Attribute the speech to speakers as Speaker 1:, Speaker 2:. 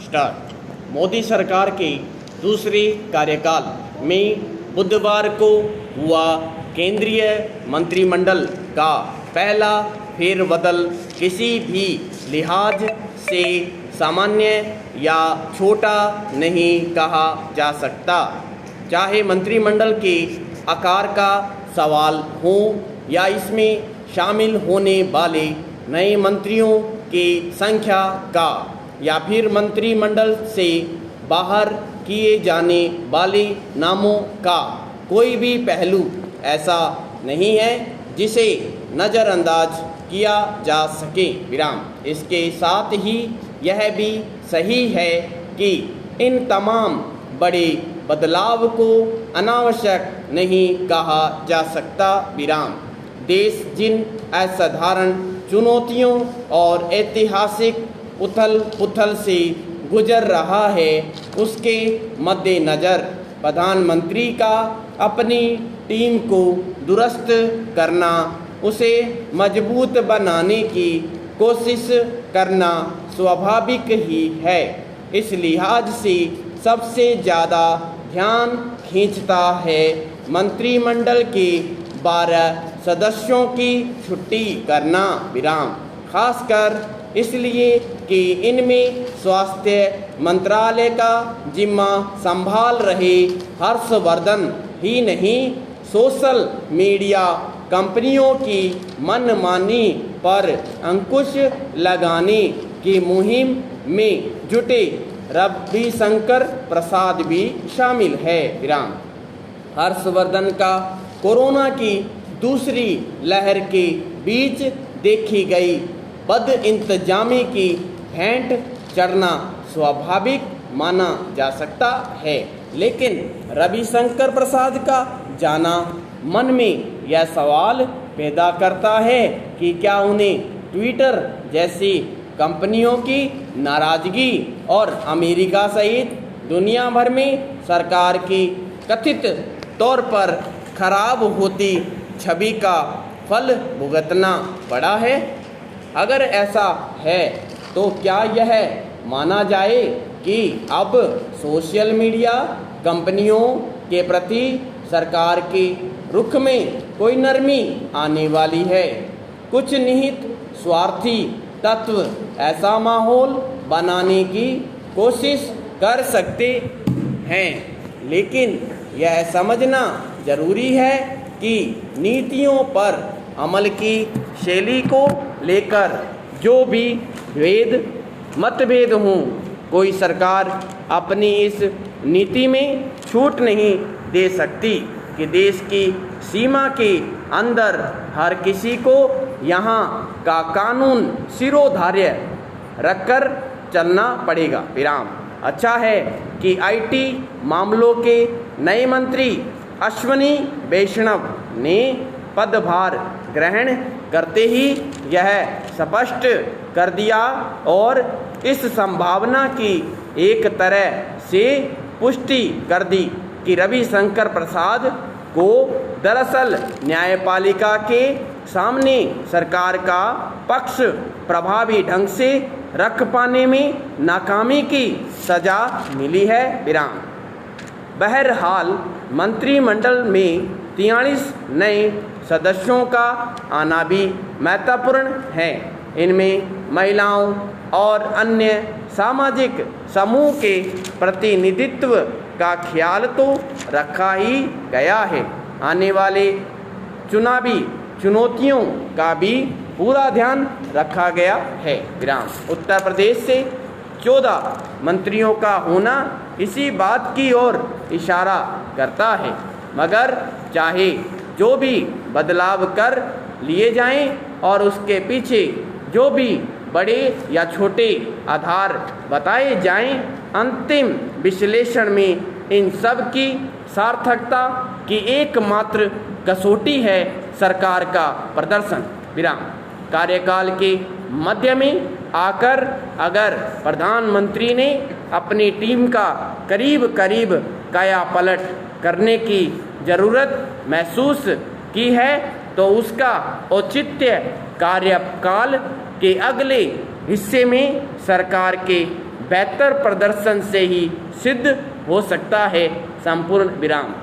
Speaker 1: Start. Modi सरकार के दूसरे कार्यकाल में बुधवार को हुआ केंद्रीय मंत्रिमंडल का पहला फेरबदल किसी भी लिहाज से सामान्य या छोटा नहीं कहा जा सकता। चाहे मंत्रिमंडल के आकार का सवाल हो या इसमें शामिल होने वाले नए मंत्रियों की संख्या का या फिर मंत्रिमंडल से बाहर किए जाने वाले नामों का कोई भी पहलू ऐसा नहीं है जिसे नज़रअंदाज किया जा सके। विराम। इसके साथ ही यह भी सही है कि इन तमाम बड़े बदलाव को अनावश्यक नहीं कहा जा सकता। विराम। देश जिन असाधारण चुनौतियों और ऐतिहासिक उथल पुथल से गुजर रहा है उसके मद्देनज़र प्रधानमंत्री का अपनी टीम को दुरुस्त करना, उसे मजबूत बनाने की कोशिश करना स्वाभाविक ही है। इस लिहाज से सबसे ज़्यादा ध्यान खींचता है मंत्रिमंडल के 12 सदस्यों की छुट्टी करना। विराम। खासकर इसलिए कि इनमें स्वास्थ्य मंत्रालय का जिम्मा संभाल रहे हर्षवर्धन ही नहीं, सोशल मीडिया कंपनियों की मनमानी पर अंकुश लगाने की मुहिम में जुटे रविशंकर प्रसाद भी शामिल है। विराम। हर्षवर्धन का कोरोना की दूसरी लहर के बीच देखी गई बदइंतजामी की भेंट चढ़ना स्वाभाविक माना जा सकता है, लेकिन रविशंकर प्रसाद का जाना मन में यह सवाल पैदा करता है कि क्या उन्हें ट्विटर जैसी कंपनियों की नाराजगी और अमेरिका सहित दुनिया भर में सरकार की कथित तौर पर खराब होती छवि का फल भुगतना पड़ा है। अगर ऐसा है तो क्या यह माना जाए कि अब सोशल मीडिया कंपनियों के प्रति सरकार के रुख में कोई नरमी आने वाली है? कुछ निहित स्वार्थी तत्व ऐसा माहौल बनाने की कोशिश कर सकते हैं, लेकिन यह समझना जरूरी है कि नीतियों पर अमल की शैली को लेकर जो भी मतभेद हों, कोई सरकार अपनी इस नीति में छूट नहीं दे सकती कि देश की सीमा के अंदर हर किसी को यहाँ का कानून सिरोधार्य रखकर चलना पड़ेगा। विराम। अच्छा है कि आईटी मामलों के नए मंत्री अश्विनी वैष्णव ने पदभार ग्रहण करते ही यह स्पष्ट कर दिया और इस संभावना की एक तरह से पुष्टि कर दी कि रविशंकर प्रसाद को दरअसल न्यायपालिका के सामने सरकार का पक्ष प्रभावी ढंग से रख पाने में नाकामी की सजा मिली है। विराम। बहरहाल मंत्रिमंडल में 43 नए सदस्यों का आना भी महत्वपूर्ण है। इनमें महिलाओं और अन्य सामाजिक समूह के प्रतिनिधित्व का ख्याल तो रखा ही गया है। आने वाले चुनावी चुनौतियों का भी पूरा ध्यान रखा गया है। विराम। उत्तर प्रदेश से 14 मंत्रियों का होना इसी बात की ओर इशारा करता है, मगर चाहे जो भी बदलाव कर लिए जाएं और उसके पीछे जो भी बड़े या छोटे आधार बताए जाएं, अंतिम विश्लेषण में इन सब की सार्थकता की एकमात्र कसौटी है सरकार का प्रदर्शन। विराम। कार्यकाल के मध्य में आकर अगर प्रधानमंत्री ने अपनी टीम का करीब करीब काया पलट करने की ज़रूरत महसूस की है तो उसका औचित्य कार्यकाल के अगले हिस्से में सरकार के बेहतर प्रदर्शन से ही सिद्ध हो सकता है। संपूर्ण विराम।